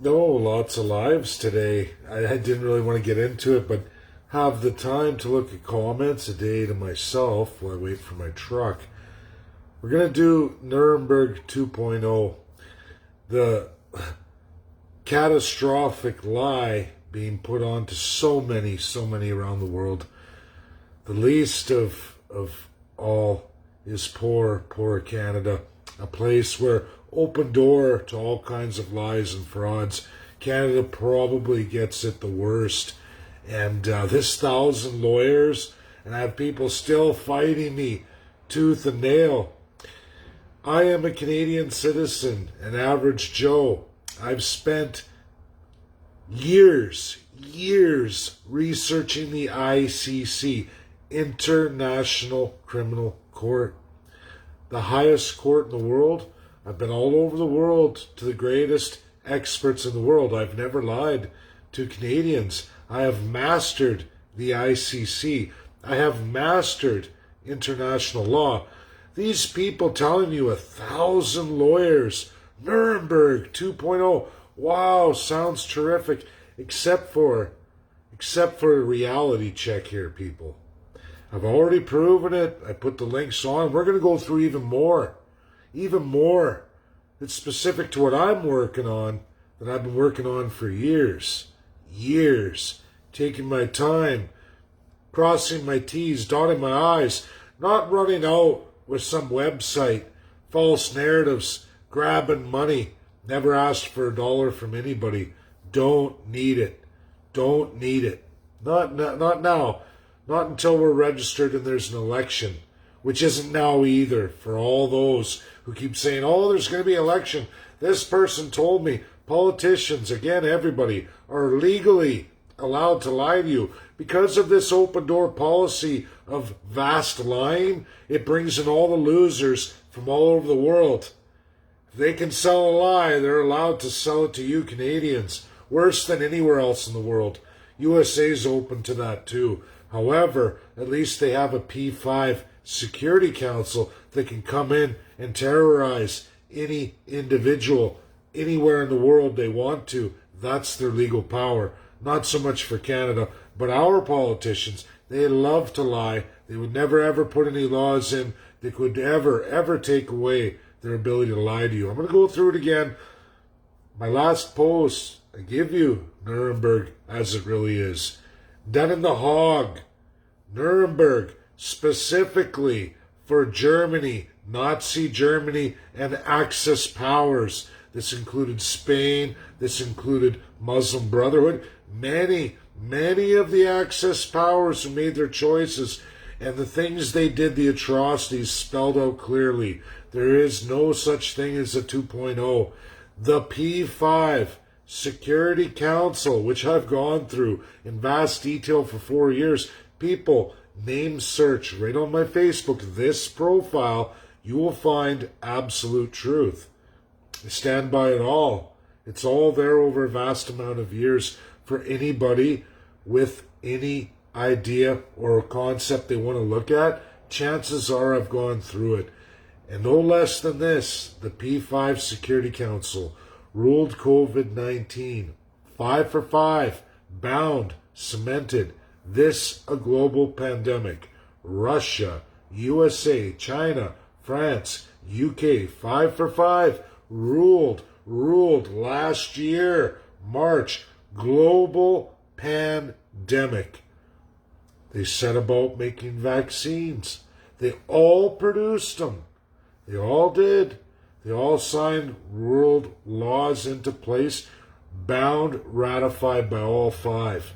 No, lots of lives today. I didn't really want to get into it, but have the time to look at comments a day to myself while I wait for my truck. We're going to do Nuremberg 2.0, the catastrophic lie being put on to so many around the world. The least of all is poor Canada, a place where open door to all kinds of lies and frauds. Canada probably gets it the worst. And this 1,000 lawyers, and I have people still fighting me tooth and nail. I am a Canadian citizen, an average Joe. I've spent years researching the ICC, International Criminal Court, the highest court in the world. I've been all over the world to the greatest experts in the world. I've never lied to Canadians. I have mastered the ICC. I have mastered international law. These people telling you 1,000 lawyers, Nuremberg 2.0, wow, sounds terrific, except for a reality check here, people. I've already proven it. I put the links on. We're going to go through even more. It's specific to what I'm working on that I've been working on for years, taking my time, crossing my T's, dotting my I's, not running out with some website, false narratives, grabbing money, never asked for $1 from anybody. Don't need it. Not now. Not until we're registered and there's an election, which isn't now either, for all those who keep saying, oh, there's going to be an election. This person told me. Politicians, again, everybody, are legally allowed to lie to you. Because of this open door policy of vast lying, it brings in all the losers from all over the world. If they can sell a lie, they're allowed to sell it to you Canadians. Worse than anywhere else in the world. USA's open to that too. However, at least they have a P5 Security Council that can come in and terrorize any individual anywhere in the world they want to. That's their legal power. Not so much for Canada, but our politicians, they love to lie. They would never ever put any laws in that could ever take away their ability to lie to you. I'm going to go through it again. My last post, I give you Nuremberg as it really is. Done in the hog. Nuremberg, specifically for Germany, Nazi Germany, and Axis powers. This included Spain. This included Muslim Brotherhood. Many of the Axis powers who made their choices and the things they did, the atrocities spelled out clearly. There is no such thing as a 2.0. The P5 Security Council, which I've gone through in vast detail for 4 years. People, name search right on my Facebook, this profile, you will find absolute truth. I stand by it all. It's all there over a vast amount of years for anybody with any idea or concept they want to look at. Chances are I've gone through it. And no less than this, the P5 Security Council ruled COVID-19. 5 for 5, bound, cemented. This a global pandemic. Russia, USA, China, France, UK, 5 for 5, ruled last year, March, global pandemic. They set about making vaccines. They all produced them. They all did. They all signed world laws into place, bound, ratified by all 5.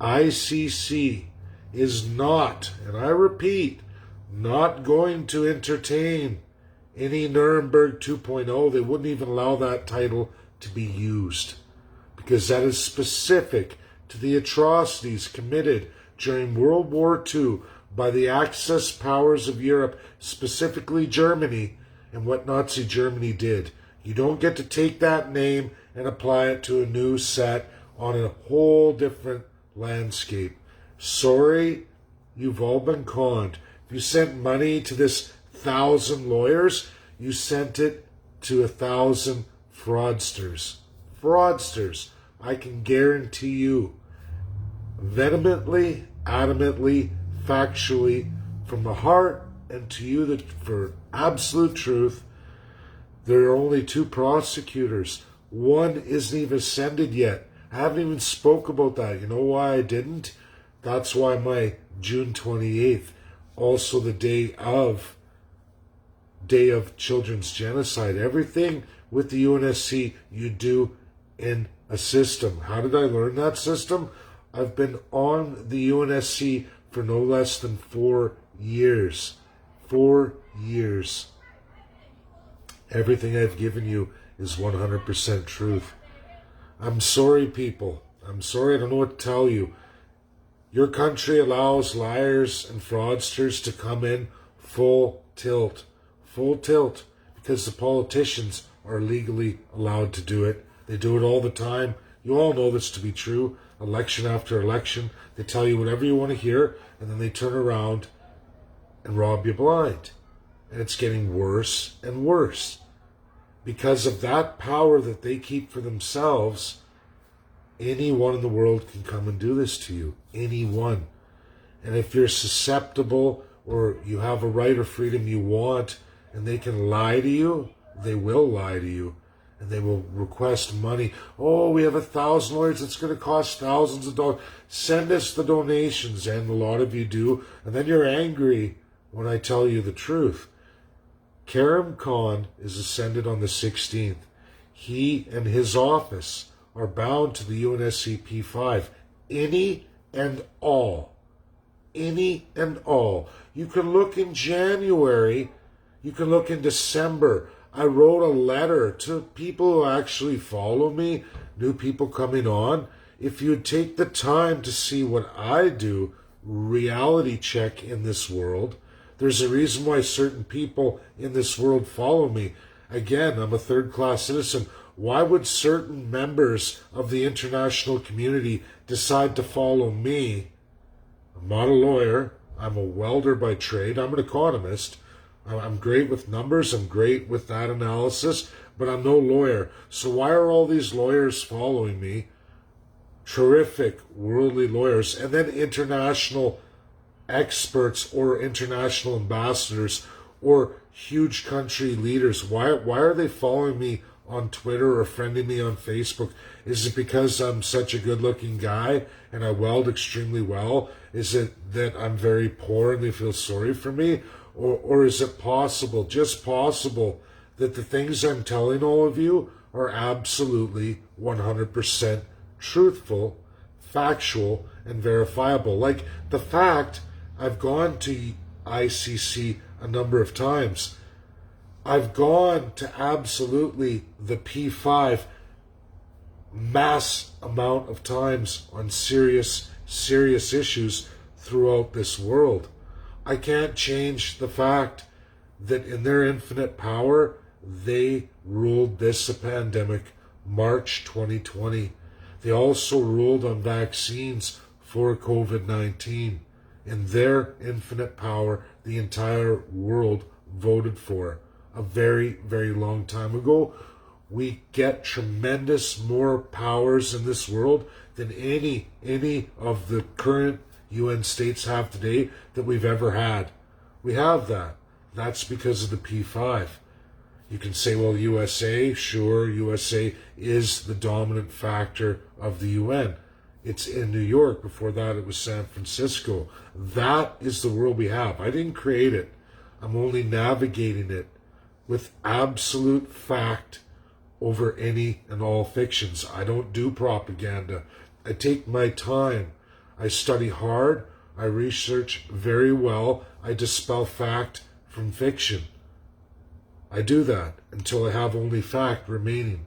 ICC is not, and I repeat, not going to entertain any Nuremberg 2.0. They wouldn't even allow that title to be used because that is specific to the atrocities committed during World War II by the Axis powers of Europe, specifically Germany, and what Nazi Germany did. You don't get to take that name and apply it to a new set on a whole different landscape. Sorry, you've all been conned. If you sent money to this 1,000 lawyers, you sent it to 1,000 fraudsters. fraudsters. I can guarantee you, vehemently, adamantly, factually, from the heart and to you that for absolute truth, there are only two prosecutors. One isn't even ascended yet. I haven't even spoke about that. You know why I didn't? That's why my June 28th, also the day of Children's Genocide. Everything with the UNSC you do in a system. How did I learn that system? I've been on the UNSC for no less than 4 years. 4 years. Everything I've given you is 100% truth. I'm sorry, people. I'm sorry, I don't know what to tell you. Your country allows liars and fraudsters to come in full tilt. Full tilt. Because the politicians are legally allowed to do it. They do it all the time. You all know this to be true. Election after election. They tell you whatever you want to hear, and then they turn around and rob you blind. And it's getting worse and worse. Because of that power that they keep for themselves, anyone in the world can come and do this to you. Anyone. And if you're susceptible or you have a right or freedom you want, and they can lie to you, they will lie to you. And they will request money. Oh, we have 1,000 lawyers. It's going to cost thousands of dollars. Send us the donations. And a lot of you do. And then you're angry when I tell you the truth. Karim Khan is ascended on the 16th. He and his office are bound to the UNSC P5. Any and all. Any and all. You can look in January. You can look in December. I wrote a letter to people who actually follow me, new people coming on. If you'd take the time to see what I do, reality check in this world, there's a reason why certain people in this world follow me. Again, I'm a third-class citizen. Why would certain members of the international community decide to follow me? I'm not a lawyer. I'm a welder by trade. I'm an economist. I'm great with numbers. I'm great with that analysis, but I'm no lawyer. So why are all these lawyers following me? Terrific worldly lawyers, and then international experts or international ambassadors or huge country leaders. Why are they following me on Twitter or friending me on Facebook? Is it because I'm such a good-looking guy and I weld extremely well? Is it that I'm very poor and they feel sorry for me? Or is it possible, just possible, that the things I'm telling all of you are absolutely 100% truthful, factual, and verifiable? Like the fact I've gone to ICC a number of times. I've gone to absolutely the P5 mass amount of times on serious issues throughout this world. I can't change the fact that in their infinite power, they ruled this pandemic March 2020. They also ruled on vaccines for COVID-19. In their infinite power, the entire world voted for a very, very long time ago. We get tremendous more powers in this world than any of the current UN states have today that we've ever had. We have that. That's because of the P5. You can say, well, USA, sure, USA is the dominant factor of the UN. It's in New York. Before that, it was San Francisco. That is the world we have. I didn't create it. I'm only navigating it with absolute fact over any and all fictions. I don't do propaganda. I take my time. I study hard. I research very well. I dispel fact from fiction. I do that until I have only fact remaining.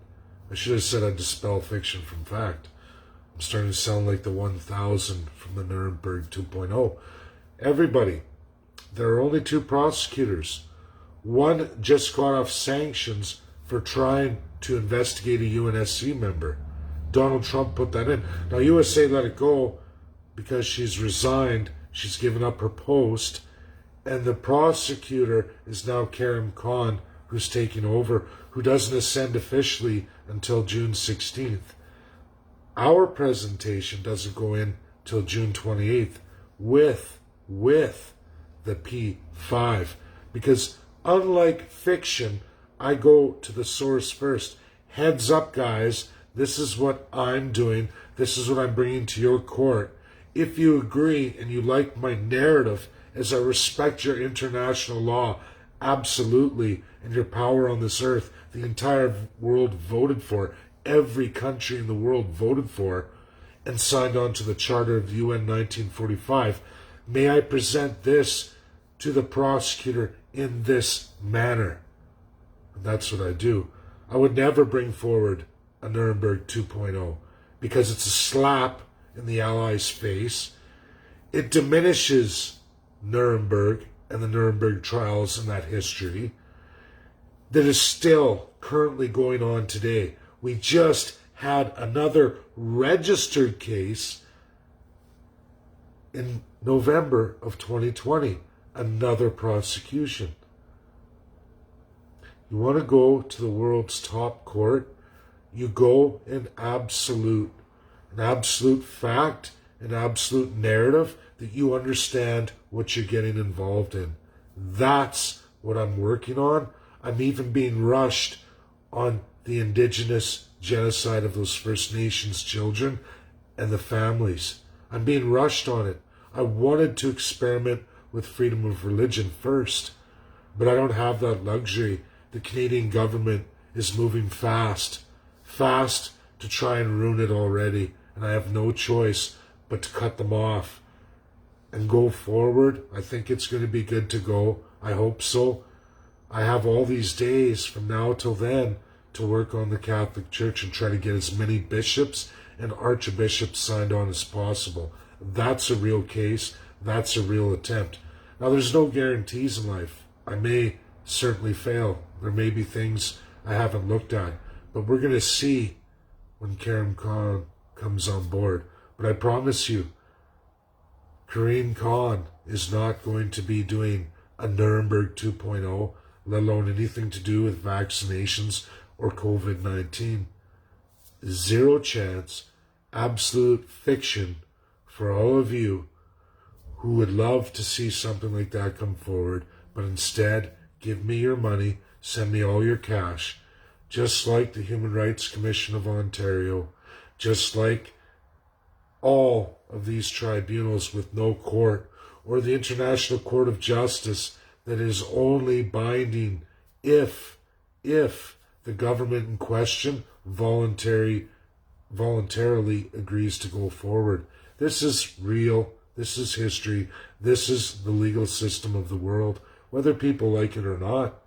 I should have said I dispel fiction from fact. I'm starting to sound like the 1000 from the Nuremberg 2.0. Everybody, there are only two prosecutors. One just got off sanctions for trying to investigate a UNSC member. Donald Trump put that in. Now, USA let it go because she's resigned. She's given up her post. And the prosecutor is now Karim Khan, who's taking over, who doesn't ascend officially until June 16th. Our presentation doesn't go in till June 28th with the P5. Because unlike fiction, I go to the source first. Heads up, guys. This is what I'm doing. This is what I'm bringing to your court. If you agree and you like my narrative, as I respect your international law, absolutely, and your power on this earth, the entire world voted for, every country in the world voted for, and signed on to the Charter of the UN 1945, may I present this to the prosecutor in this manner. And that's what I do. I would never bring forward a Nuremberg 2.0 because it's a slap in the Allies' face. It diminishes Nuremberg and the Nuremberg trials and that history that is still currently going on today. We just had another registered case in November of 2020, another prosecution. You want to go to the world's top court? You go in absolute fact, an absolute narrative that you understand what you're getting involved in. That's what I'm working on. I'm even being rushed on the indigenous genocide of those First Nations children and the families. I'm being rushed on it. I wanted to experiment with freedom of religion first, but I don't have that luxury. The Canadian government is moving fast to try and ruin it already, and I have no choice but to cut them off and go forward. I think it's going to be good to go. I hope so. I have all these days from now till then to work on the Catholic Church and try to get as many bishops and archbishops signed on as possible. That's a real case. That's a real attempt. Now, there's no guarantees in life. I may certainly fail. There may be things I haven't looked at. But we're going to see when Karim Khan comes on board. But I promise you, Karim Khan is not going to be doing a Nuremberg 2.0, let alone anything to do with vaccinations or COVID-19. Zero chance, absolute fiction for all of you who would love to see something like that come forward, but instead, give me your money, send me all your cash, just like the Human Rights Commission of Ontario, just like all of these tribunals with no court, or the International Court of Justice that is only binding if the government in question voluntarily agrees to go forward. This is real. This is history. This is the legal system of the world. Whether people like it or not,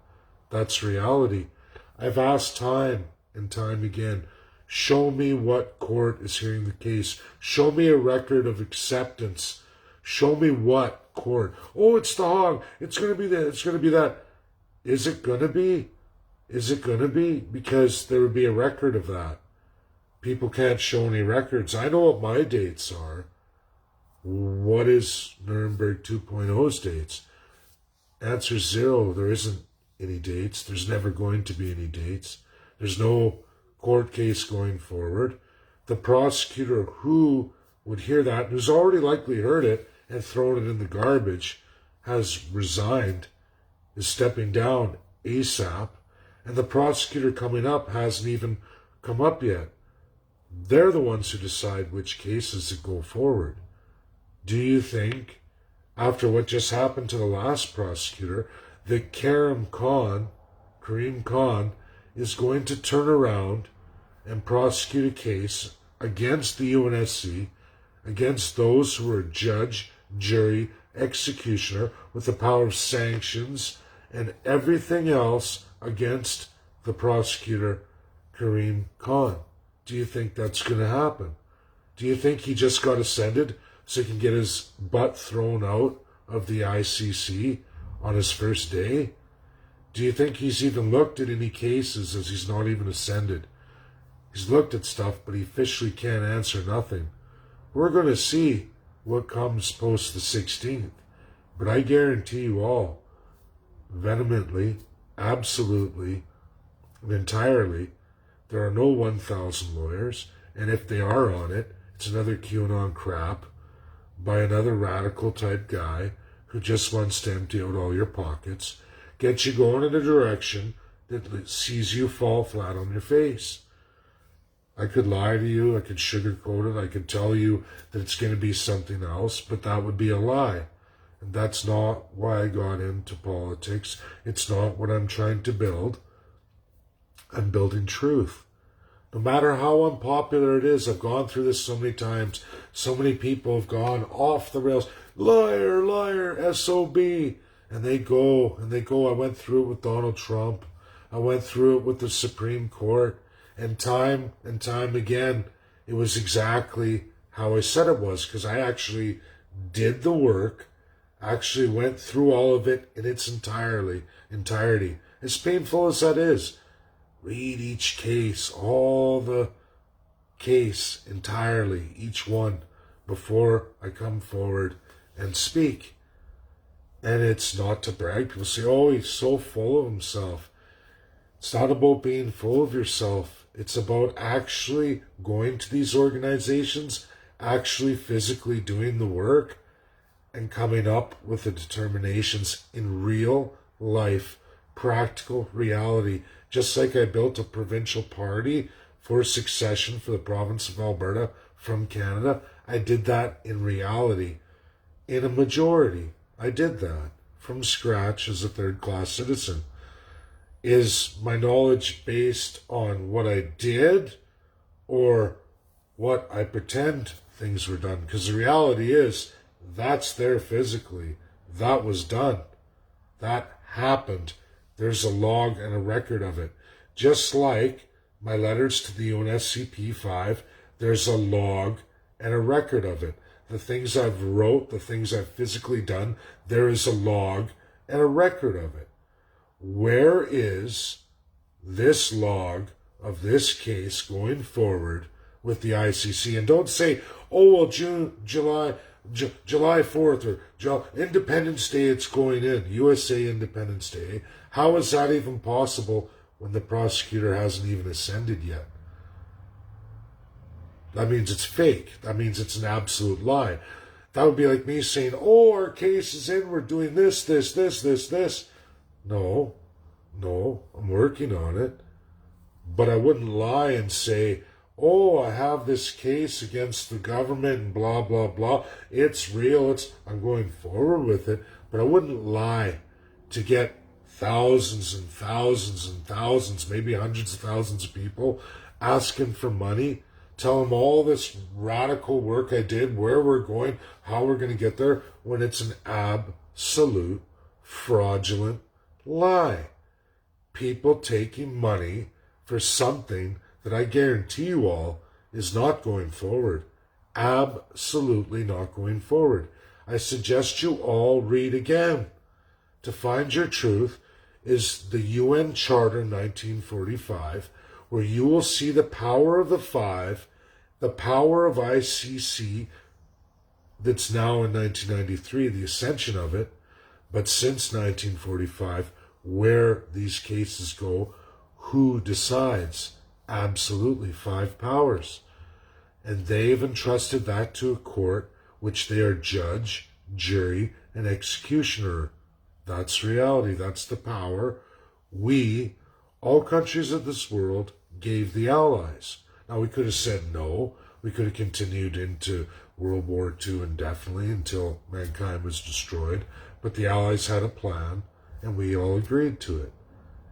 that's reality. I've asked time and time again, show me what court is hearing the case. Show me a record of acceptance. Show me what court. Oh, it's the Hague. It's going to be that. It's going to be that. Is it going to be? Is it going to be? Because there would be a record of that. People can't show any records. I know what my dates are. What is Nuremberg 2.0's dates? Answer zero. There isn't any dates. There's never going to be any dates. There's no court case going forward. The prosecutor who would hear that, who's already likely heard it and thrown it in the garbage, has resigned, is stepping down ASAP, and the prosecutor coming up hasn't even come up yet. They're the ones who decide which cases to go forward. Do you think, after what just happened to the last prosecutor, that Karim Khan is going to turn around and prosecute a case against the UNSC, against those who are judge, jury, executioner, with the power of sanctions and everything else against the prosecutor, Karim Khan? Do you think that's going to happen? Do you think he just got ascended so he can get his butt thrown out of the ICC on his first day? Do you think he's even looked at any cases, as he's not even ascended? He's looked at stuff, but he officially can't answer nothing. We're going to see what comes post the 16th. But I guarantee you all, vehemently, absolutely, and entirely, There are no 1,000 lawyers, and if they are on it, it's another QAnon crap by another radical type guy who just wants to empty out all your pockets, get you going in a direction that sees you fall flat on your face. I could lie to you, I could sugarcoat it, I could tell you that it's going to be something else, but that would be a lie. And that's not why I got into politics. It's not what I'm trying to build. I'm building truth. No matter how unpopular it is, I've gone through this so many times. So many people have gone off the rails. Liar, liar, SOB. And they go, and they go. I went through it with Donald Trump. I went through it with the Supreme Court. And time again, it was exactly how I said it was, because I actually did the work, actually went through all of it in its entirety. As painful as that is, read each case, all the case entirely, each one, before I come forward and speak. And it's not to brag. People say, oh, he's so full of himself. It's not about being full of yourself. It's about actually going to these organizations, actually physically doing the work, and coming up with the determinations in real life, practical reality. Just like I built a provincial party for succession for the province of Alberta from Canada, I did that in reality, in a majority. I did that from scratch as a third-class citizen. Is my knowledge based on what I did or what I pretend things were done? Because the reality is, that's there physically. That was done. That happened. There's a log and a record of it. Just like my letters to the UNSCP5, there's a log and a record of it. The things I've wrote, the things I've physically done, there is a log and a record of it. Where is this log of this case going forward with the ICC? And don't say, oh, well, July 4th or Independence Day, it's going in, USA Independence Day. How is that even possible when the prosecutor hasn't even ascended yet? That means it's fake. That means it's an absolute lie. That would be like me saying, oh, our case is in, we're doing this. No, I'm working on it. But I wouldn't lie and say, oh, I have this case against the government and blah, blah, blah. It's real. I'm going forward with it. But I wouldn't lie to get thousands and thousands and thousands, maybe hundreds of thousands of people asking for money, tell them all this radical work I did, where we're going, how we're going to get there, when it's an absolute fraudulent lie. People taking money for something that I guarantee you all is not going forward. Absolutely not going forward. I suggest you all read again. To find your truth is the UN Charter 1945, where you will see the power of the five, the power of ICC that's now in 1993, the ascension of it, but since 1945, where these cases go, who decides? Absolutely, five powers. And they've entrusted that to a court, which they are judge, jury, and executioner. That's reality. That's the power we, all countries of this world, gave the Allies. Now, we could have said no. We could have continued into World War II indefinitely until mankind was destroyed. But the Allies had a plan, and we all agreed to it.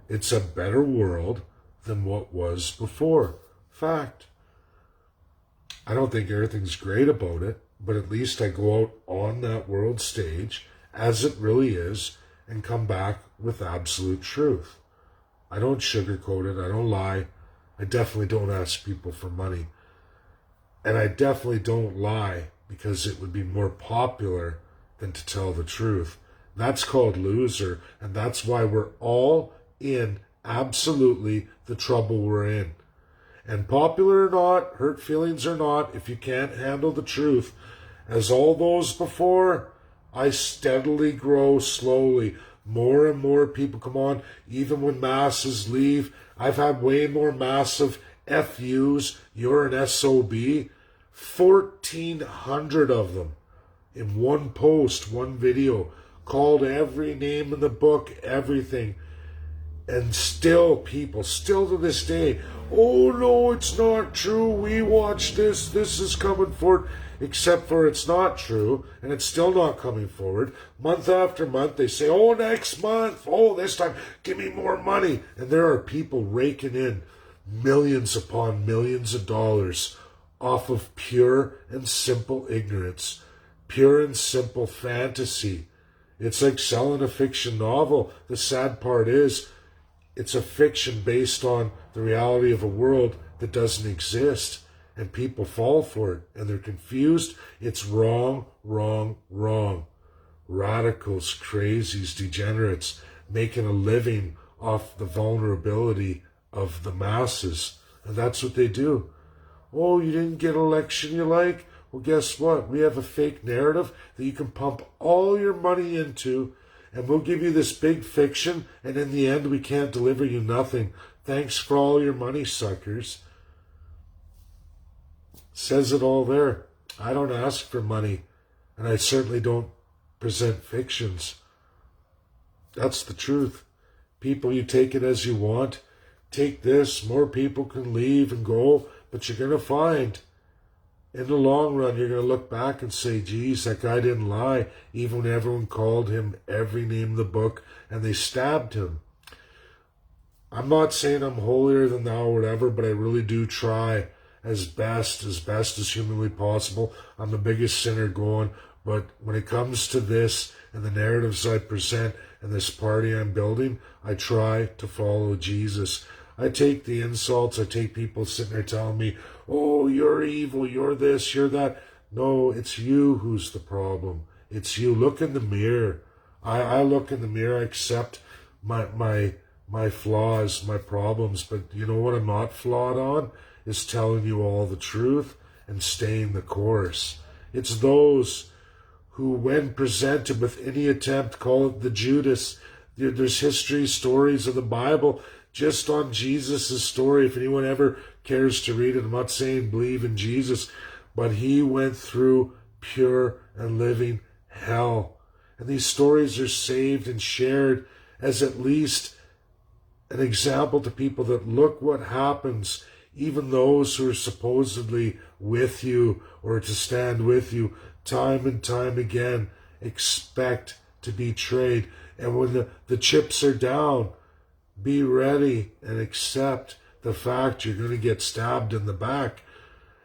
It's a better world than what was before. Fact. I don't think everything's great about it, but at least I go out on that world stage as it really is and come back with absolute truth. I don't sugarcoat it. I don't lie. I definitely don't ask people for money. And I definitely don't lie because it would be more popular than to tell the truth. That's called loser, and that's why we're all in absolutely the trouble we're in. And popular or not, hurt feelings or not, if you can't handle the truth, as all those before, I steadily grow slowly. More and more people come on. Even when masses leave, I've had way more massive FUs. You're an SOB. 1,400 of them in one post, one video. Called every name in the book, everything. And still people, still to this day, oh no, it's not true, we watched this is coming forward, except for it's not true, and it's still not coming forward. Month after month, they say, oh, next month, oh, this time, give me more money. And there are people raking in millions upon millions of dollars off of pure and simple ignorance, pure and simple fantasy. It's like selling a fiction novel. The sad part is, it's a fiction based on the reality of a world that doesn't exist, and people fall for it, and they're confused. It's wrong, wrong, wrong. Radicals, crazies, degenerates, making a living off the vulnerability of the masses, and that's what they do. Oh, you didn't get an election you like? Well, guess what? We have a fake narrative that you can pump all your money into, and we'll give you this big fiction, and in the end, we can't deliver you nothing. Thanks for all your money, suckers. Says it all there. I don't ask for money, and I certainly don't present fictions. That's the truth. People, you take it as you want. Take this, more people can leave and go, but you're going to find, in the long run, you're going to look back and say, geez, that guy didn't lie, even when everyone called him every name in the book and they stabbed him. I'm not saying I'm holier than thou or whatever, but I really do try as best as humanly possible. I'm the biggest sinner going, but when it comes to this and the narratives I present and this party I'm building, I try to follow Jesus. I take the insults, I take people sitting there telling me, oh, you're evil, you're this, you're that. No, it's you who's the problem. It's you. Look in the mirror. I look in the mirror, I accept my flaws, my problems, but you know what I'm not flawed on? Is telling you all the truth and staying the course. It's those who, when presented with any attempt, call it the Judas. There's history, stories of the Bible, just on Jesus' story. If anyone ever cares to read it, I'm not saying believe in Jesus, but he went through pure and living hell. And these stories are saved and shared as at least an example to people that look what happens. Even those who are supposedly with you or to stand with you, time and time again, expect to be betrayed. And when the chips are down, be ready and accept the fact you're going to get stabbed in the back.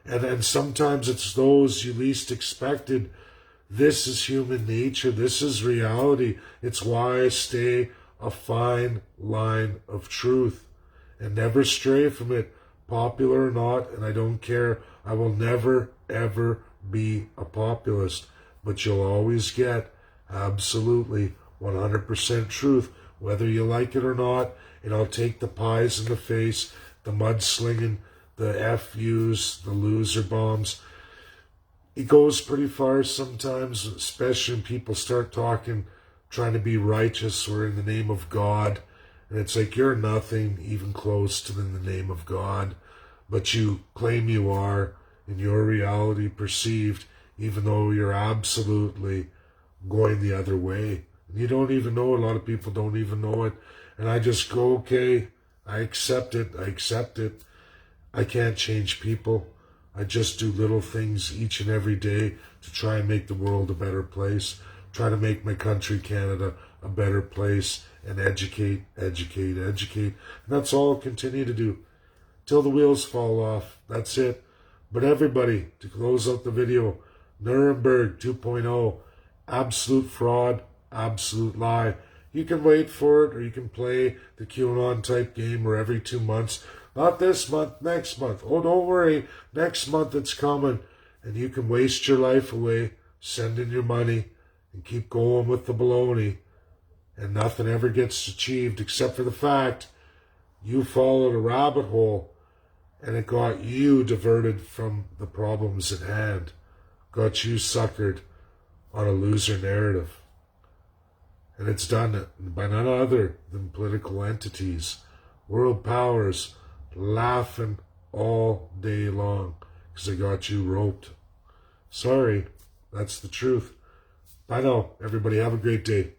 And sometimes it's those you least expected. This is human nature. This is reality. It's why I stay a fine line of truth and never stray from it, popular or not, and I don't care. I will never, ever be a populist, but you'll always get absolutely 100% truth, whether you like it or not, and I'll take the pies in the face, the mudslinging, the FUs, the loser bombs. It goes pretty far sometimes, especially when people start talking, trying to be righteous or in the name of God. And it's like, you're nothing even close to in the name of God, but you claim you are in your reality perceived, even though you're absolutely going the other way. And you don't even know. A lot of people don't even know it. And I just go, okay, I accept it. I can't change people. I just do little things each and every day to try and make the world a better place, try to make my country, Canada, a better place, and educate. And that's all I'll continue to do till the wheels fall off. That's it. But everybody, to close out the video, Nuremberg 2.0, absolute fraud, absolute lie. You can wait for it, or you can play the QAnon type game where every 2 months, not this month, next month. Oh, don't worry, next month it's coming. And you can waste your life away, send in your money, and keep going with the baloney. And nothing ever gets achieved except for the fact you followed a rabbit hole and it got you diverted from the problems at hand. Got you suckered on a loser narrative. And it's done by none other than political entities, world powers laughing all day long because they got you roped. Sorry, that's the truth. Bye now, everybody. Have a great day.